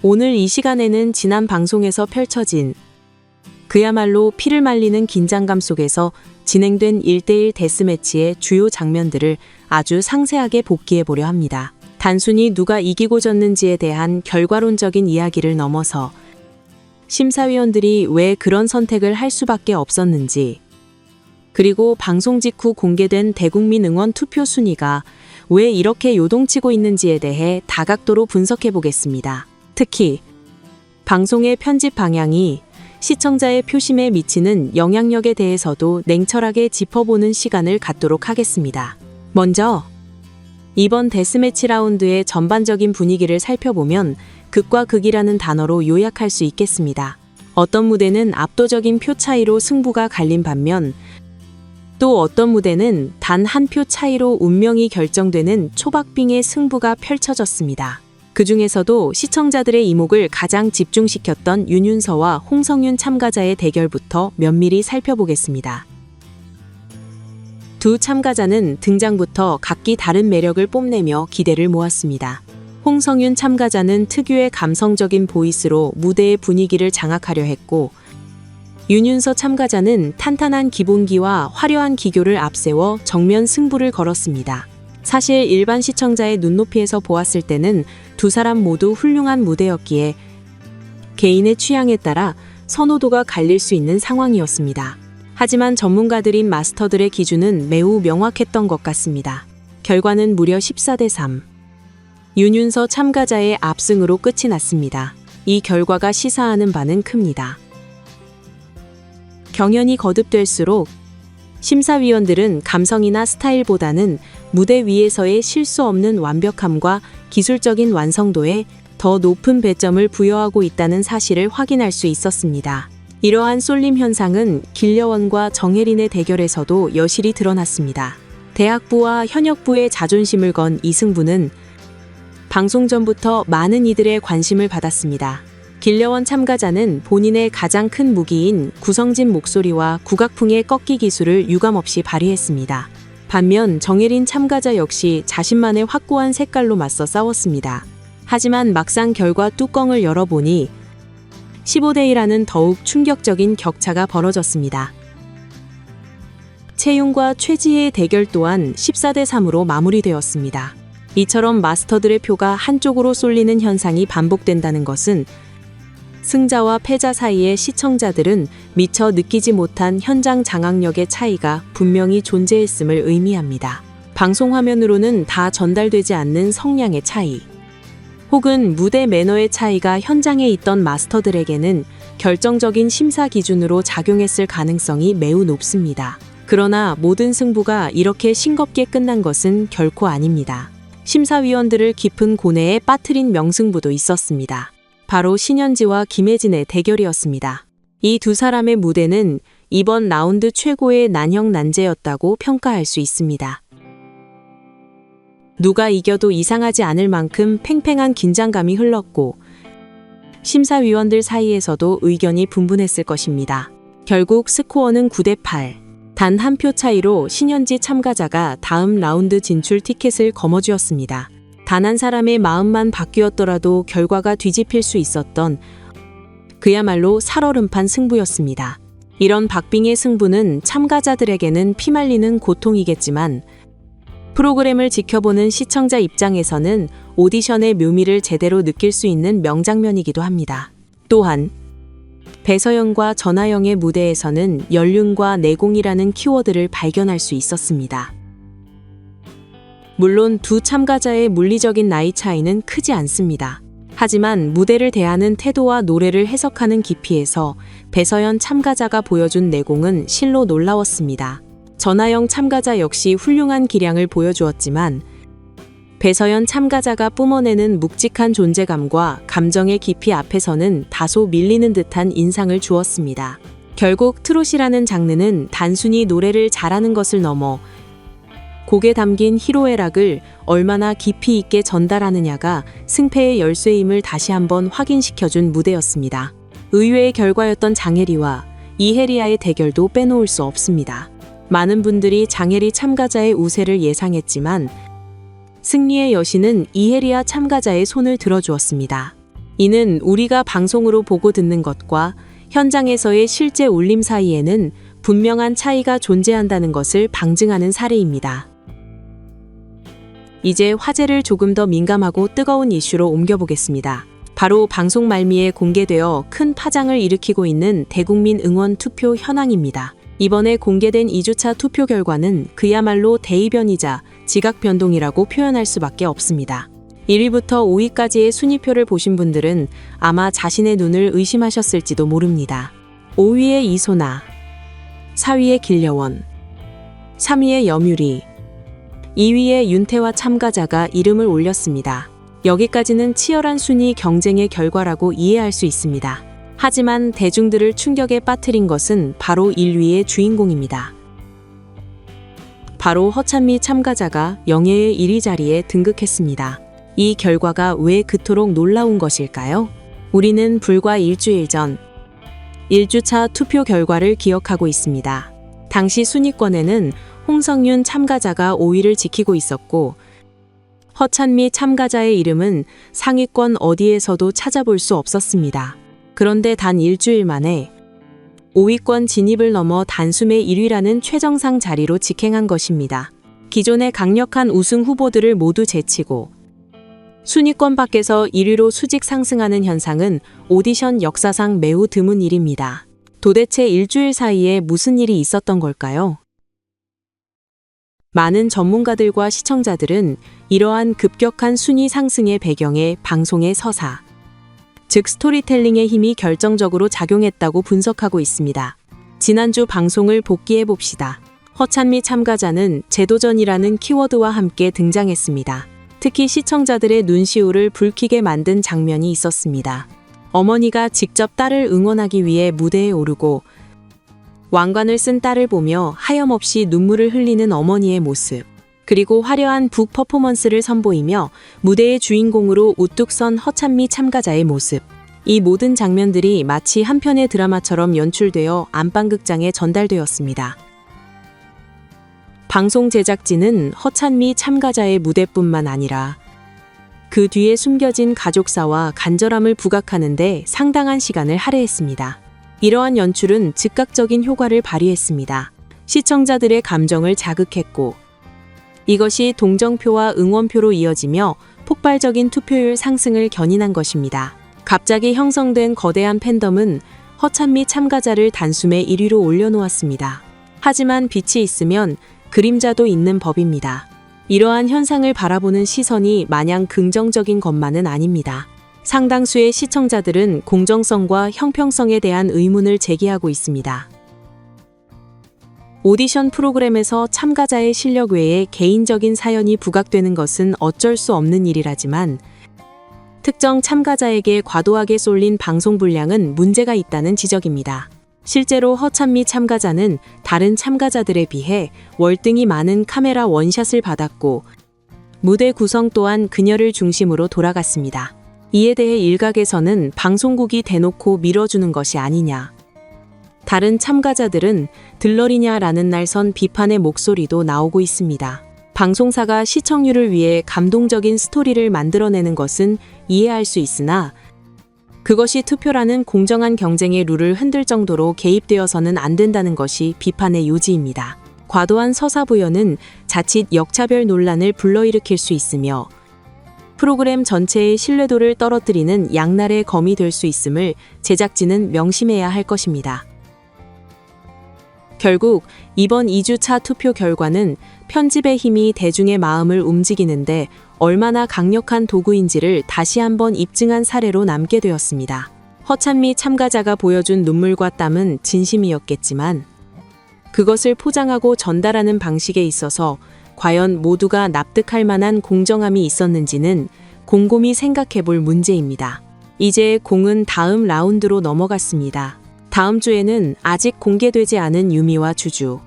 오늘 이 시간에는 지난 방송에서 펼쳐진 그야말로 피를 말리는 긴장감 속에서 진행된 1대1 데스매치의 주요 장면들을 아주 상세하게 복기해 보려 합니다. 단순히 누가 이기고 졌는지에 대한 결과론적인 이야기를 넘어서 심사위원들이 왜 그런 선택을 할 수밖에 없었는지, 그리고 방송 직후 공개된 대국민 응원 투표 순위가 왜 이렇게 요동치고 있는지에 대해 다각도로 분석해 보겠습니다. 특히 방송의 편집 방향이 시청자의 표심에 미치는 영향력에 대해서도 냉철하게 짚어보는 시간을 갖도록 하겠습니다. 먼저 이번 데스매치 라운드의 전반적인 분위기를 살펴보면 극과 극이라는 단어로 요약할 수 있겠습니다. 어떤 무대는 압도적인 표 차이로 승부가 갈린 반면 또 어떤 무대는 단 한 표 차이로 운명이 결정되는 초박빙의 승부가 펼쳐졌습니다. 그 중에서도 시청자들의 이목을 가장 집중시켰던 윤윤서와 홍성윤 참가자의 대결부터 면밀히 살펴보겠습니다. 두 참가자는 등장부터 각기 다른 매력을 뽐내며 기대를 모았습니다. 홍성윤 참가자는 특유의 감성적인 보이스로 무대의 분위기를 장악하려 했고, 윤윤서 참가자는 탄탄한 기본기와 화려한 기교를 앞세워 정면 승부를 걸었습니다. 사실 일반 시청자의 눈높이에서 보았을 때는 두 사람 모두 훌륭한 무대였기에 개인의 취향에 따라 선호도가 갈릴 수 있는 상황이었습니다. 하지만 전문가들인 마스터들의 기준은 매우 명확했던 것 같습니다. 결과는 무려 14대 3. 윤윤서 참가자의 압승으로 끝이 났습니다. 이 결과가 시사하는 바는 큽니다. 경연이 거듭될수록 심사위원들은 감성이나 스타일보다는 무대 위에서의 실수 없는 완벽함과 기술적인 완성도에 더 높은 배점을 부여하고 있다는 사실을 확인할 수 있었습니다. 이러한 쏠림 현상은 길려원과 정혜린의 대결에서도 여실히 드러났습니다. 대학부와 현역부의 자존심을 건 이 승부는 방송 전부터 많은 이들의 관심을 받았습니다. 길려원 참가자는 본인의 가장 큰 무기인 구성진 목소리와 국악풍의 꺾기 기술을 유감없이 발휘했습니다. 반면 정혜린 참가자 역시 자신만의 확고한 색깔로 맞서 싸웠습니다. 하지만 막상 결과 뚜껑을 열어보니 15대 1라는 더욱 충격적인 격차가 벌어졌습니다. 채용과 최지혜의 대결 또한 14대 3으로 마무리되었습니다. 이처럼 마스터들의 표가 한쪽으로 쏠리는 현상이 반복된다는 것은 승자와 패자 사이의 시청자들은 미처 느끼지 못한 현장 장악력의 차이가 분명히 존재했음을 의미합니다. 방송 화면으로는 다 전달되지 않는 성량의 차이, 혹은 무대 매너의 차이가 현장에 있던 마스터들에게는 결정적인 심사 기준으로 작용했을 가능성이 매우 높습니다. 그러나 모든 승부가 이렇게 싱겁게 끝난 것은 결코 아닙니다. 심사위원들을 깊은 고뇌에 빠뜨린 명승부도 있었습니다. 바로 신현지와 김혜진의 대결이었습니다. 이 두 사람의 무대는 이번 라운드 최고의 난형난제였다고 평가할 수 있습니다. 누가 이겨도 이상하지 않을 만큼 팽팽한 긴장감이 흘렀고, 심사위원들 사이에서도 의견이 분분했을 것입니다. 결국 스코어는 9대 8. 단 한 표 차이로 신현지 참가자가 다음 라운드 진출 티켓을 거머쥐었습니다. 단 한 사람의 마음만 바뀌었더라도 결과가 뒤집힐 수 있었던 그야말로 살얼음판 승부였습니다. 이런 박빙의 승부는 참가자들에게는 피말리는 고통이겠지만 프로그램을 지켜보는 시청자 입장에서는 오디션의 묘미를 제대로 느낄 수 있는 명장면이기도 합니다. 또한 배서연과 전하영의 무대에서는 연륜과 내공이라는 키워드를 발견할 수 있었습니다. 물론 두 참가자의 물리적인 나이 차이는 크지 않습니다. 하지만 무대를 대하는 태도와 노래를 해석하는 깊이에서 배서연 참가자가 보여준 내공은 실로 놀라웠습니다. 전하영 참가자 역시 훌륭한 기량을 보여주었지만 배서연 참가자가 뿜어내는 묵직한 존재감과 감정의 깊이 앞에서는 다소 밀리는 듯한 인상을 주었습니다. 결국 트롯이라는 장르는 단순히 노래를 잘하는 것을 넘어 곡에 담긴 희로애락을 얼마나 깊이 있게 전달하느냐가 승패의 열쇠임을 다시 한번 확인시켜준 무대였습니다. 의외의 결과였던 장혜리와 이혜리아의 대결도 빼놓을 수 없습니다. 많은 분들이 장혜리 참가자의 우세를 예상했지만 승리의 여신은 이혜리아 참가자의 손을 들어주었습니다. 이는 우리가 방송으로 보고 듣는 것과 현장에서의 실제 울림 사이에는 분명한 차이가 존재한다는 것을 방증하는 사례입니다. 이제 화제를 조금 더 민감하고 뜨거운 이슈로 옮겨보겠습니다. 바로 방송 말미에 공개되어 큰 파장을 일으키고 있는 대국민 응원 투표 현황입니다. 이번에 공개된 2주차 투표 결과는 그야말로 대이변이자 지각 변동이라고 표현할 수밖에 없습니다. 1위부터 5위까지의 순위표를 보신 분들은 아마 자신의 눈을 의심하셨을지도 모릅니다. 5위의 이소나, 4위의 길려원, 3위의 염유리, 2위의 윤태화 참가자가 이름을 올렸습니다. 여기까지는 치열한 순위 경쟁의 결과라고 이해할 수 있습니다. 하지만 대중들을 충격에 빠뜨린 것은 바로 1위의 주인공입니다. 바로 허찬미 참가자가 영예의 1위 자리에 등극했습니다. 이 결과가 왜 그토록 놀라운 것일까요? 우리는 불과 일주일 전 1주차 투표 결과를 기억하고 있습니다. 당시 순위권에는 홍성윤 참가자가 5위를 지키고 있었고 허찬미 참가자의 이름은 상위권 어디에서도 찾아볼 수 없었습니다. 그런데 단 일주일 만에 5위권 진입을 넘어 단숨에 1위라는 최정상 자리로 직행한 것입니다. 기존의 강력한 우승 후보들을 모두 제치고 순위권 밖에서 1위로 수직 상승하는 현상은 오디션 역사상 매우 드문 일입니다. 도대체 일주일 사이에 무슨 일이 있었던 걸까요? 많은 전문가들과 시청자들은 이러한 급격한 순위 상승의 배경에 방송의 서사, 즉 스토리텔링의 힘이 결정적으로 작용했다고 분석하고 있습니다. 지난주 방송을 복기해 봅시다. 허찬미 참가자는 재도전이라는 키워드와 함께 등장했습니다. 특히 시청자들의 눈시울을 붉히게 만든 장면이 있었습니다. 어머니가 직접 딸을 응원하기 위해 무대에 오르고 왕관을 쓴 딸을 보며 하염없이 눈물을 흘리는 어머니의 모습, 그리고 화려한 북 퍼포먼스를 선보이며 무대의 주인공으로 우뚝 선 허찬미 참가자의 모습. 이 모든 장면들이 마치 한 편의 드라마처럼 연출되어 안방극장에 전달되었습니다. 방송 제작진은 허찬미 참가자의 무대뿐만 아니라 그 뒤에 숨겨진 가족사와 간절함을 부각하는 데 상당한 시간을 할애했습니다. 이러한 연출은 즉각적인 효과를 발휘했습니다. 시청자들의 감정을 자극했고 이것이 동정표와 응원표로 이어지며 폭발적인 투표율 상승을 견인한 것입니다. 갑자기 형성된 거대한 팬덤은 허찬미 참가자를 단숨에 1위로 올려놓았습니다. 하지만 빛이 있으면 그림자도 있는 법입니다. 이러한 현상을 바라보는 시선이 마냥 긍정적인 것만은 아닙니다. 상당수의 시청자들은 공정성과 형평성에 대한 의문을 제기하고 있습니다. 오디션 프로그램에서 참가자의 실력 외에 개인적인 사연이 부각되는 것은 어쩔 수 없는 일이라지만 특정 참가자에게 과도하게 쏠린 방송 분량은 문제가 있다는 지적입니다. 실제로 허찬미 참가자는 다른 참가자들에 비해 월등히 많은 카메라 원샷을 받았고 무대 구성 또한 그녀를 중심으로 돌아갔습니다. 이에 대해 일각에서는 방송국이 대놓고 밀어주는 것이 아니냐, 다른 참가자들은 들러리냐라는 날선 비판의 목소리도 나오고 있습니다. 방송사가 시청률을 위해 감동적인 스토리를 만들어내는 것은 이해할 수 있으나 그것이 투표라는 공정한 경쟁의 룰을 흔들 정도로 개입되어서는 안 된다는 것이 비판의 요지입니다. 과도한 서사부여는 자칫 역차별 논란을 불러일으킬 수 있으며 프로그램 전체의 신뢰도를 떨어뜨리는 양날의 검이 될 수 있음을 제작진은 명심해야 할 것입니다. 결국 이번 2주차 투표 결과는 편집의 힘이 대중의 마음을 움직이는데 얼마나 강력한 도구인지를 다시 한번 입증한 사례로 남게 되었습니다. 허찬미 참가자가 보여준 눈물과 땀은 진심이었겠지만 그것을 포장하고 전달하는 방식에 있어서 과연 모두가 납득할 만한 공정함이 있었는지는 곰곰이 생각해 볼 문제입니다. 이제 공은 다음 라운드로 넘어갔습니다. 다음 주에는 아직 공개되지 않은 유미와 주주,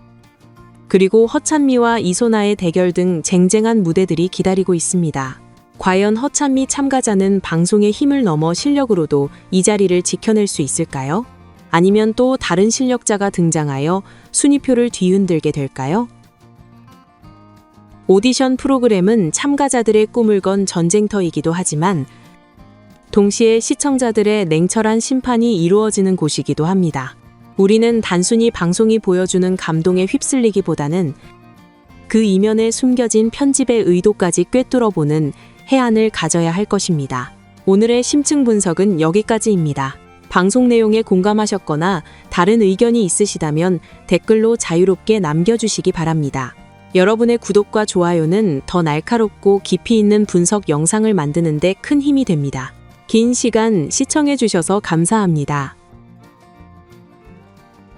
그리고 허찬미와 이소나의 대결 등 쟁쟁한 무대들이 기다리고 있습니다. 과연 허찬미 참가자는 방송의 힘을 넘어 실력으로도 이 자리를 지켜낼 수 있을까요? 아니면 또 다른 실력자가 등장하여 순위표를 뒤흔들게 될까요? 오디션 프로그램은 참가자들의 꿈을 건 전쟁터이기도 하지만 동시에 시청자들의 냉철한 심판이 이루어지는 곳이기도 합니다. 우리는 단순히 방송이 보여주는 감동에 휩쓸리기보다는 그 이면에 숨겨진 편집의 의도까지 꿰뚫어보는 해안을 가져야 할 것입니다. 오늘의 심층 분석은 여기까지입니다. 방송 내용에 공감하셨거나 다른 의견이 있으시다면 댓글로 자유롭게 남겨주시기 바랍니다. 여러분의 구독과 좋아요는 더 날카롭고 깊이 있는 분석 영상을 만드는 데 큰 힘이 됩니다. 긴 시간 시청해주셔서 감사합니다.